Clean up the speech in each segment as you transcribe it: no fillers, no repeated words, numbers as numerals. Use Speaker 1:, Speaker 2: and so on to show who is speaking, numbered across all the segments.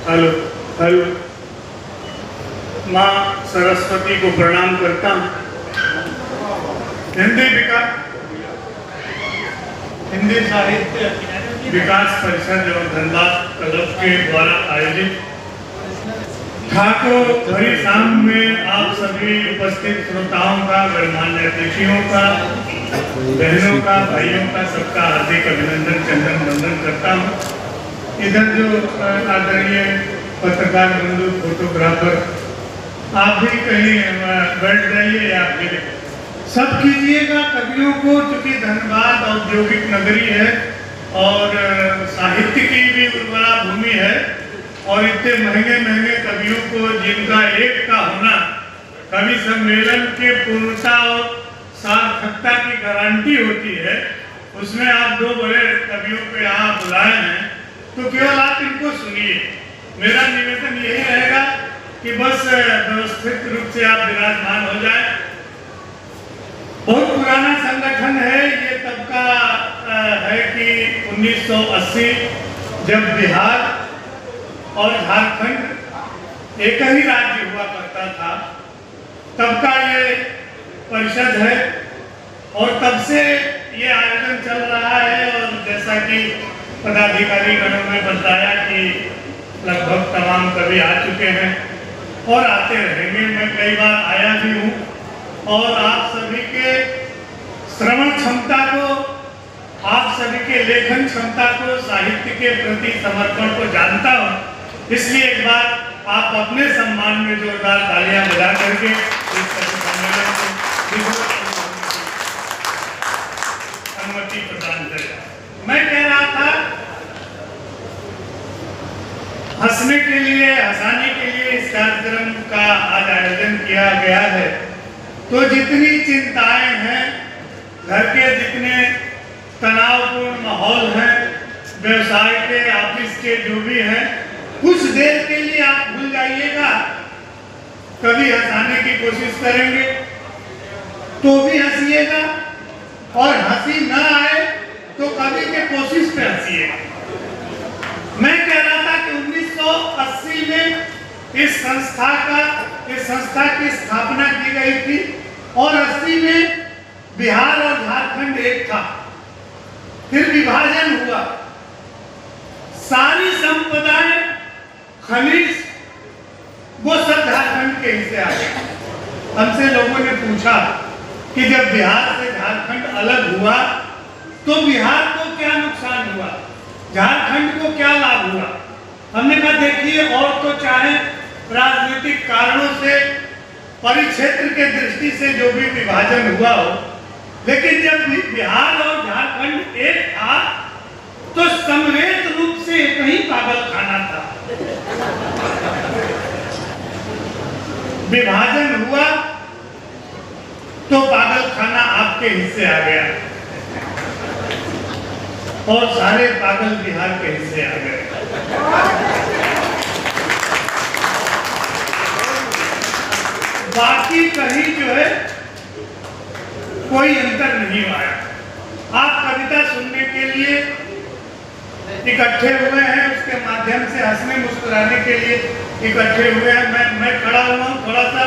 Speaker 1: Hello hello. माँ सरस्वती को प्रणाम करता हूँ। हिंदी साहित्य विकास परिषद एवं धनबाद क्लब के द्वारा आयोजित ठाकुर भरी शाम में आप सभी उपस्थित श्रोताओं का, गणमान्य अतिथियों का, बहनों का, भाइयों का, सबका हार्दिक अभिनंदन, चंदन वंदन करता हूँ। इधर जो आदरणीय पत्रकार बंधु, फोटोग्राफर, आप भी कहीं बैठ जाइए या फिर सब कीजिएगा। कवियों को, चूंकि धनबाद औद्योगिक नगरी है और साहित्य की भी उर्वरा भूमि है और इतने महंगे महंगे कवियों को, जिनका एक का होना कवि सम्मेलन के पूर्णता और सार्थकता की गारंटी होती है, उसमें आप दो बड़े कवियों को यहाँ बुलाए हैं, तो केवल आप इनको सुनिए। मेरा निवेदन यही रहेगा कि बस व्यवस्थित रूप से आप विराजमान हो जाए। बहुत पुराना संगठन है ये, तब का है कि 1980 जब बिहार और झारखंड एक ही राज्य हुआ करता था, तब का ये परिषद है और तब से ये आयोजन चल रहा है। और जैसा कि पदाधिकारी गणों ने बताया कि लगभग तमाम कवि आ चुके हैं और आते रहेंगे। मैं कई बार आया भी हूँ और आप सभी के श्रवण क्षमता को, आप सभी के लेखन क्षमता को, साहित्य के प्रति समर्पण को जानता हूँ। इसलिए एक बार आप अपने सम्मान में जोरदार तालियां बजा करके इस सम्मेलन को अनुमति प्रदान करें। मैं कह रहा था, हंसने के लिए, हंसाने के लिए इस कार्यक्रम का आज आयोजन किया गया है। तो जितनी चिंताएं हैं, घर के जितने तनावपूर्ण माहौल हैं, व्यवसाय के, ऑफिस के जो भी हैं, कुछ देर के लिए आप भूल जाइएगा। कभी हंसाने की कोशिश करेंगे तो भी हंसिएगा और हंसी न आए तो कभी के कोशिश पे हंसिएगा। मैं कह रहा था कि 1980 में इस संस्था की स्थापना की गई थी और 80 में बिहार और झारखंड एक था, फिर विभाजन हुआ, सारी संपदाएं, खनिज, वो सब झारखंड के हिस्से आ गए। हमसे लोगों ने पूछा कि जब बिहार से झारखंड अलग हुआ तो बिहार को क्या नुकसान हुआ, झारखंड को क्या लाभ हुआ। हमने कहा देखिए, और तो चाहे राजनीतिक कारणों से, परिक्षेत्र के दृष्टि से जो भी विभाजन हुआ हो, लेकिन जब बिहार और झारखंड एक था तो समवेत रूप से एक ही पागल खाना था। विभाजन हुआ तो पागल खाना आपके हिस्से आ गया और सारे पागल बिहार के हिस्से आ गए। बाकी कहीं जो है कोई अंतर नहीं आया। आप कविता सुनने के लिए इकट्ठे हुए हैं, उसके माध्यम से हंसने मुस्कुराने के लिए इकट्ठे हुए हैं। मैं खड़ा हुआ हूँ, थोड़ा सा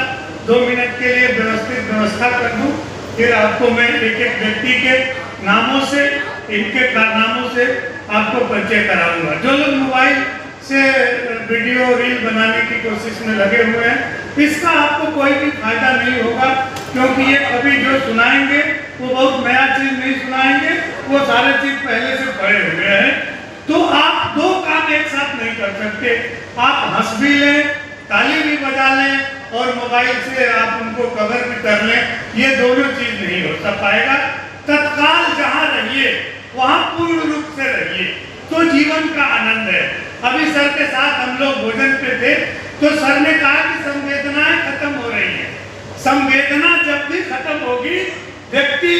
Speaker 1: 2 मिनट के लिए व्यवस्थित व्यवस्था कर दूं, फिर आपको मैं एक एक व्यक्ति के नामों से, इनके कारनामों से आपको परिचय कराऊंगा। जो लोग मोबाइल से वीडियो रील बनाने की कोशिश में लगे हुए हैं, इसका आपको कोई भी फायदा नहीं होगा, क्योंकि ये अभी जो सुनाएंगे वो बहुत नया चीज नहीं सुनाएंगे, वो सारे चीज पहले से पढ़े हुए हैं। तो आप दो काम एक साथ नहीं कर सकते। आप हंस भी लें, ताली भी बजा लें और मोबाइल से आप उनको कवर भी कर लें, ये दोनों चीज नहीं हो सब पाएगा। तत्काल जहाँ रहिए वहाँ पूर्ण रूप से रहिए तो जीवन का आनंद है। अभी सर के साथ हम लोग भोजन पे थे तो सर ने कहा कि संवेदनाएं खत्म हो रही है। संवेदना जब भी खत्म होगी, व्यक्ति,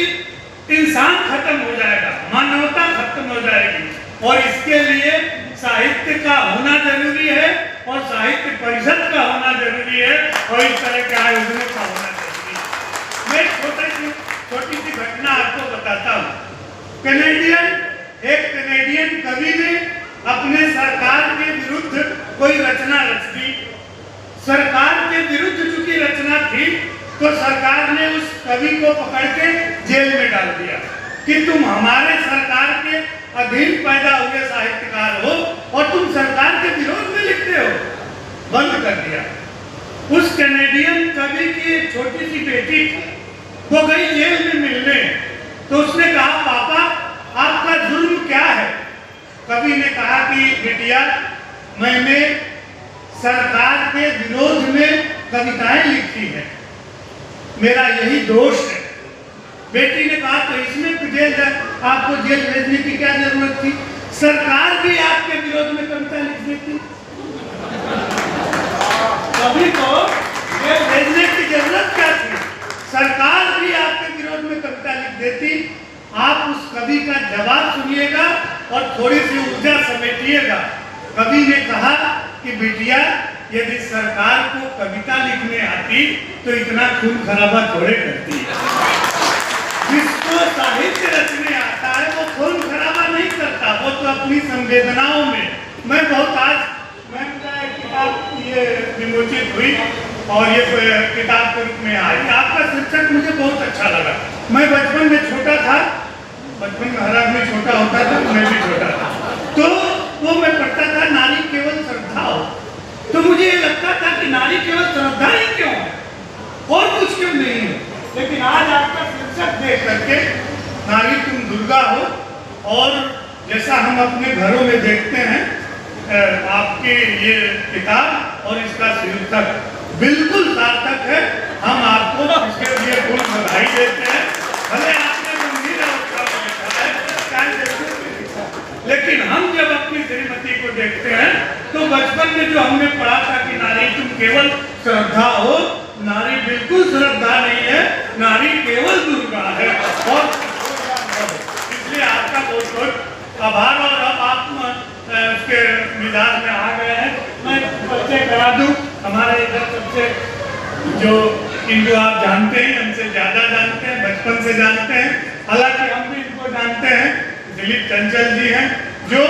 Speaker 1: इंसान खत्म हो जाएगा, मानवता खत्म हो जाएगी। और इसके लिए साहित्य का होना जरूरी है और साहित्य परिषद का होना जरूरी है और इस तरह के आयोजनों का होना जरूरी है। मैं छोटी सी घटना आपको बताता हूँ। एक कनेडियन कवि ने अपने सरकार के विरुद्ध कोई रचना रच दी। सरकार के विरुद्ध चूंकि रचना थी तो सरकार ने उस कवि को पकड़ के जेल में डाल दिया कि तुम हमारे सरकार के अधीन पैदा हुए साहित्यकार हो और तुम सरकार के विरोध में लिखते हो। बंद कर दिया। उस कैनेडियन कवि की एक छोटी सी बेटी थी, वो गई जेल में मिलने, तो उसने कहा पापा आपका जुर्म क्या है? कवि ने कहा कि बिटिया मैंने सरकार के विरोध में कविताएं लिखी हैं, मेरा यही दोष है। बेटी ने कहा तो इसमें जेल आपको जेल भेजने की क्या जरूरत थी? सरकार भी आपके विरोध में कविता लिख देती, कवि को जेल भेजने की जरूरत क्या थी? सरकार भी आपके विरोध में कविता लिख देती। आप उस कवि का जवाब सुनिएगा और थोड़ी सी ऊर्जा समेटिएगा। कवि ने कहा कि बिटिया यदि सरकार को कविता लिखने आती तो इतना खून खराबा थोड़े करती। जिसको साहित्य रचने आता है वो खून खराबा नहीं करता, वो तो अपनी संवेदनाओं में। मैं किताब ये विमोचित हुई और ये किताब के रूप में आई। आपका शीर्षक मुझे बहुत अच्छा लगा। मैं बचपन में छोटा था, बचपन में हर आदमी छोटा होता था, मैं भी छोटा था, तो वो मैं पढ़ता था नारी केवल श्रद्धा हो। तो मुझे ये लगता था कि नारी केवल श्रद्धा ही क्यों है और कुछ क्यों नहीं है। लेकिन आज आपका शीर्षक देख करके नारी तुम दुर्गा हो, और जैसा हम अपने घरों में देखते हैं आपकी ये किताब और इसका शीर्षक बिल्कुल सार्थक है। हम आपको इसके लिए बहुत बधाई देते हैं। भले आपने गंभीर अवस्था में लिखा है, लेकिन हम जब अपनी श्रीमती को देखते हैं तो बचपन में जो हमने पढ़ा था कि नारी तुम केवल श्रद्धा हो, नारी बिल्कुल श्रद्धा नहीं है, नारी केवल दुर्गा है। और इसलिए आपका बहुत बहुत आभार। और अब आप उसके मिजाज में आ गए हैं। मैं परिचय करा दूं, हमारे इधर सबसे जो इनको आप जानते हैं, हमसे ज्यादा जानते हैं, बचपन से जानते हैं, हालांकि हम भी इनको जानते हैं, दिलीप चंचल जी हैं, जो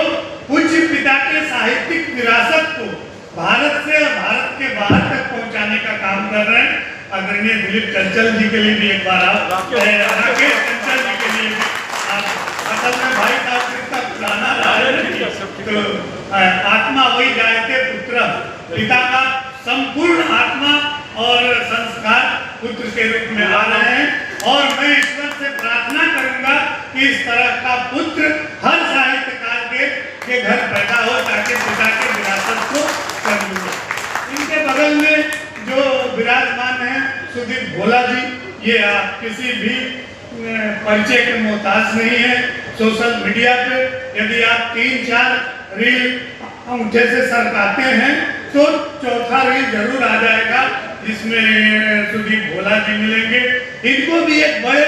Speaker 1: पूज्य पिता के साहित्यिक विरासत को भारत से और भारत के बाहर तक पहुंचाने का काम कर रहे हैं। आदरणीय दिलीप चंचल जी के लिए भी एक बार आप, राकेश चंचल जी के लिए भी आप, असल में भाई साहब कितना पुराना रहा है, तो आत्मा वही जायते पुत्र, पिता का संपूर्ण आत्मा और संस्कार पुत्र के रूप में आ रहे हैं। और मैं ईश्वर से प्रार्थना करूंगा कि इस तरह का पुत्र हर साहित्यकार के घर पैदा हो, ताकि पिता के विरासत को कर। इनके बगल में जो विराजमान है सुदीप भोला जी, ये आप किसी भी परिचय के मोहताज नहीं है। सोशल मीडिया पे यदि आप 3-4 रील अंगूठे से सरकाते हैं तो चौथा रील जरूर आ जाएगा जिसमें सुदीप भोला जी मिलेंगे। इनको भी एक बड़े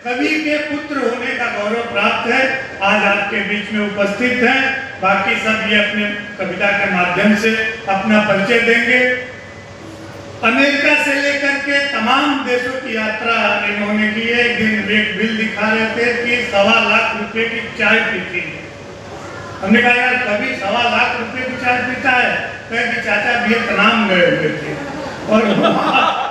Speaker 1: कवि के पुत्र होने का गौरव प्राप्त है, आज आपके बीच में उपस्थित हैं। बाकी सब ये अपने कविता के माध्यम से अपना परिचय देंगे। अमेरिका से लेकर के तमाम देशों की यात्रा इन्होंने की है। एक दिन एक बिल दिखा रहे थे कि 1.25 लाख रुपए की चाय पीती है। हमने कहा यार कभी 1.25 लाख रुपए की चाय पीता है? कहे कि चाचा वियतनाम गए हुए थे और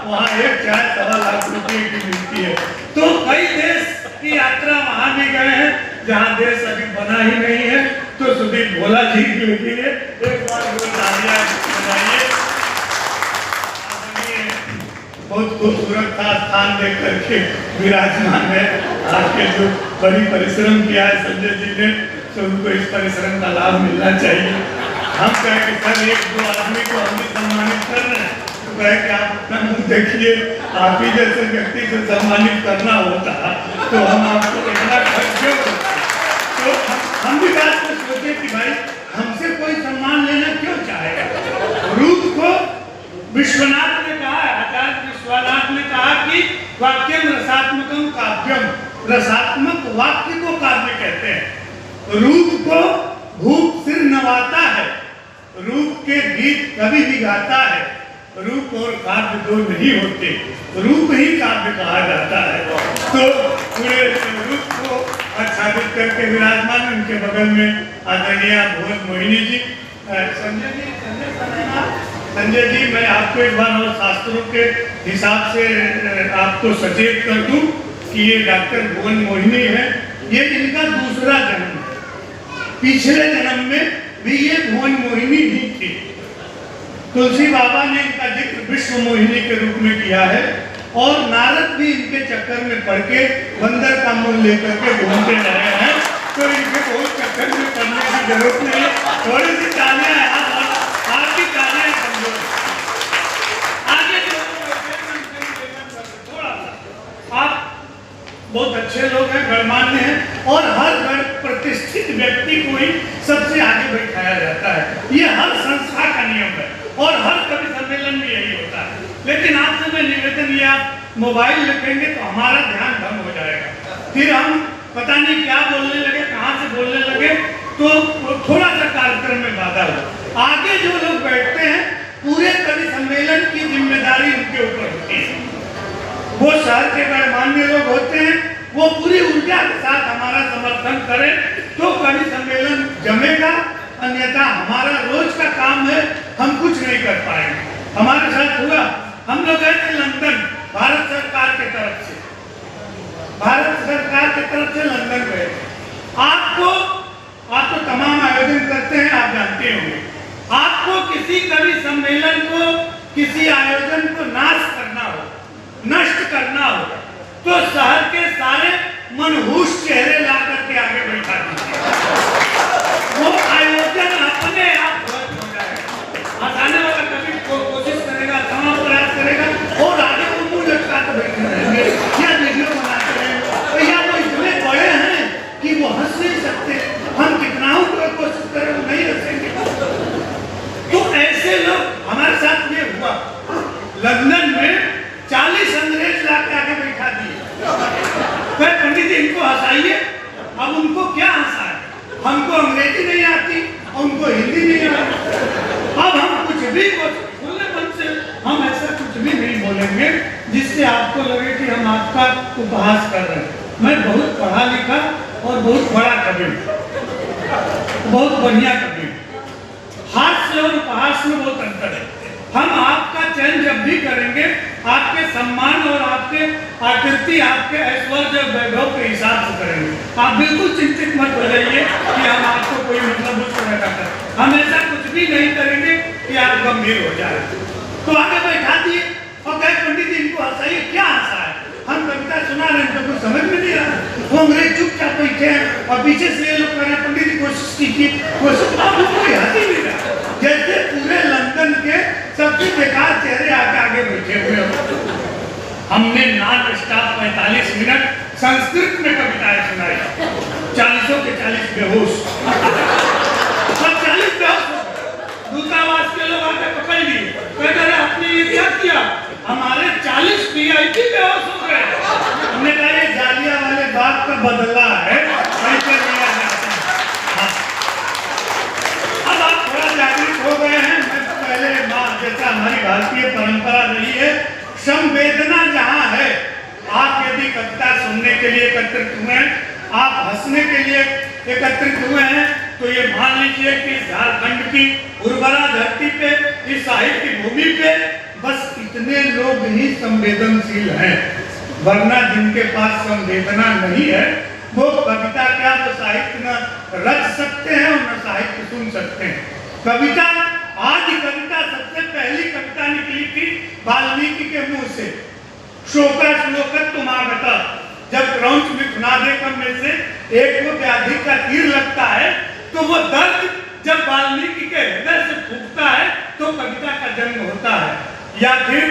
Speaker 1: वहाँ एक चाय 1.25 लाख रुपए की मिलती है। तो कई देश की यात्रा वहाँ भी गए हैं जहाँ देश अभी बना ही नहीं है। तो सुदीप भोला जी के लिए एक बार तालियां बजाइए। बहुत खूबसूरत था स्थान देख करके विराजमान है। आपके जो बड़ी परिश्रम किया है संजय जी ने, तो उनको इस परिश्रम का लाभ मिलना चाहिए। हम कहें कि सर 1-2 आदमी को हम भी सम्मानित कर रहे हैं, तो कहे कि आप अपना मुँह देखिए, आप ही जैसे व्यक्ति को सम्मानित करना होता तो हम आपको इतना खर्च क्यों करते। तो हम भी बात को सोचे कि भाई हमसे कोई सम्मान लेना क्यों चाहेगा। रूप को विश्वनाथ ने कहा, आचार्य विश्वनाथ ने कहा कि वाक्यम रसात्मकम काव्यम, रसात्मक वाक्य को काव्य कहते हैं। रूप को भूप सिर नवाता है, रूप के गीत कभी भी गाता है। रूप और काव्य दो नहीं होते, रूप ही काव्य कहा जाता है। तो पूरे रूप को आच्छादित करके विराजमान, उनके बगल में आदरणीय भोज मोहिनी जी, संजय जी, मैं आपको एक बार और शास्त्रों के हिसाब से आपको सचेत कर दूं कि ये डॉक्टर भुवन मोहिनी है, ये इनका दूसरा जन्म है। पिछले जन्म में भी ये भुवन मोहिनी ही थी। तुलसी बाबा ने इनका जिक्र विश्व मोहिनी के रूप में किया है और नारद भी इनके चक्कर में पड़ के बंदर का मुंह लेकर के घूमते रहे हैं, तो इनके बहुत चक्कर में पड़ने की जरूरत नहीं है। थोड़ी सी तालियां आपकी तालियां कमजोर। आगे थोड़ा सा आप बहुत अच्छे लोग हैं, गणमान्य हैं और हर गण प्रतिष्ठित व्यक्ति को ही सबसे आगे बैठाया जाता है। ये हर संस्था का नियम है और हर कवि सम्मेलन में यही होता है। लेकिन आपसे मैं निवेदन, ये आप मोबाइल लिखेंगे तो हमारा ध्यान भंग हो जाएगा, फिर हम पता नहीं क्या बोलने लगे, कहाँ से बोलने लगे, तो थोड़ा सा कार्यक्रम में बाधा हो। आगे जो लोग बैठते हैं पूरे कवि सम्मेलन की जिम्मेदारी उनके ऊपर होती है। वो शहर के गणमान्य लोग होते हैं, वो पूरी ऊर्जा के साथ हमारा समर्थन करें तो कवि सम्मेलन जमेगा, अन्यथा हमारा रोज का काम है, हम कुछ नहीं कर पाएंगे। हमारे साथ हुआ, हम लोग गए थे लंदन, भारत सरकार के तरफ से लंदन गए। आप तो तमाम आयोजन करते हैं, आप जानते होंगे। आपको किसी कवि सम्मेलन को, किसी आयोजन को नाश करना हो, नष्ट करना हो, तो शहर के सारे मनहूस चेहरे ला करके आगे बैठा दीजिए। वो आयोजन अपने आप ध्वस्त हो जाएगा। हंसाने वाला कभी कोशिश करेगा, तमाम प्रयास करेगा और आगे वो मुंह लटका कर बैठे रहेंगे या वीडियो बनाते रहेंगे, या वो इतने बड़े हैं कि वो हंस नहीं सकते। हम कितना कोशिश करें वो नहीं हंसेंगे। तो ऐसे लोग, हमारे साथ ये हुआ लंदन में 40 अंग्रेज लाके आगे बैठा दिए। पंडित जी इनको हंसाइए। अब उनको क्या हंसाए? हमको अंग्रेजी नहीं आती, उनको हिंदी नहीं आती। अब हम कुछ भी खुले मन से हम ऐसा कुछ भी नहीं बोलेंगे जिससे आपको लगे कि हम आपका उपहास कर रहे हैं। मैं बहुत पढ़ा लिखा और बहुत बड़ा कवि, बहुत बढ़िया कवि। हास्य और उपहास में बहुत अंतर है। हम आपका चयन जब भी करेंगे आपके सम्मान और आपके आकृति, आपके ऐश्वर्य और वैभव के हिसाब से करेंगे। आप बिल्कुल चिंतित मत हो जाइए कि हम आपको कोई मतलब उस तरह का करें। हम ऐसा कुछ भी नहीं करेंगे कि आप गंभीर हो जाए। तो आगे बैठा दिए और कहे पंडित जी इनको हंसाइए। क्या हंसा है? हम कविता सुना रहे हैं तो कुछ समझ में नहीं आ रहा। वो अंग्रेज चुपचाप बैठे हैं और पीछे से ये लोग कह रहे हैं पंडित जी कोशिश कीजिए, कोशिश। अब कोई हंसी नहीं रहा, जैसे पूरे लंदन के सबसे बेकार चेहरे आगे बैठे हुए हो। हमने नॉन स्टॉप 45 मिनट संस्कृत में कविताएं सुनाई। 40 के 40 बेहोश, सब 40 बेहोश। दूतावास के लोग आके पकड़ लिए, कहते रहे आपने ये क्या किया? हमारे 40 VIP बेहोश हो गए। हमने कहा ये जालिया वाले बात का बदला है, ऐसे लिया जाता है। अब आप थोड़ा जागरूक हो गए हैं। मैं पहले जैसा हमारी भारतीय परंपरा रही है, संवेदना जहाँ है, आप यदि कविता सुनने के लिए एकत्रित हुए हैं, आप हंसने के लिए एकत्रित हुए हैं, तो ये मान लीजिए कि झारखंड की उर्वरा धरती पे, इस साहित्य भूमि पे बस इतने लोग ही संवेदनशील हैं, वरना जिनके पास संवेदना नहीं है वो कविता क्या तो साहित्य न रच सकते हैं और न साहित्य सुन सकते हैं। कविता, आज कविता सबसे पहली कविता निकली थी वाल्मीकि के मुंह से, शोका श्लोकत्वमागता। जब क्रौंच मिथुनादेकम में से एक को व्याधि का तीर लगता है तो वो दर्द जब वाल्मीकि के हृदय से फूटता है तो कविता का जन्म होता है। या फिर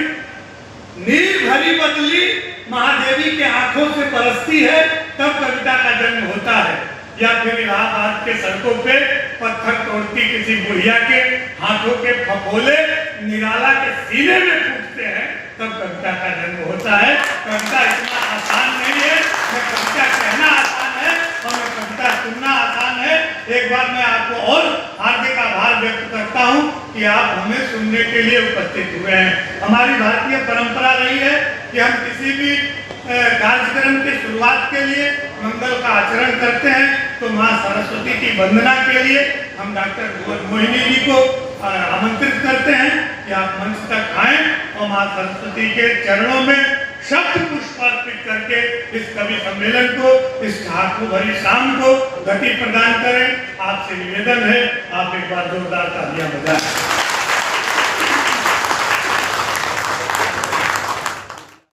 Speaker 1: नीर भरी बदली महादेवी के आंखों से बरसती है तब कविता का जन्म होता है। या फिर इलाहाबाद के सड़कों पे पत्थर तोड़ती किसी बुढ़िया के हाथों के फफोले निराला के सीने में फूटते हैं तब कविता का जन्म होता है। कविता इतना आसान नहीं है, कविता कहना आसान है और कविता सुनना आसान है। एक बार मैं आपको और हार्दिक आभार व्यक्त करता हूं कि आप हमें सुनने के लिए उपस्थित हुए हैं। हमारी भारतीय परंपरा रही है कि हम किसी भी कार्यक्रम की शुरुआत के लिए मंगल का आचरण करते हैं तो मां सरस्वती की वंदना के लिए हम डॉक्टर मोहिनी जी को आमंत्रित करते हैं कि आप मंच तक आएं और मां सरस्वती के चरणों में शब्द पुष्प अर्पित करके इस कवि सम्मेलन को, इस ठाकुर भरी शाम को गति प्रदान करें। आपसे निवेदन है, आप एक बार जोरदार तालियां बजाएं।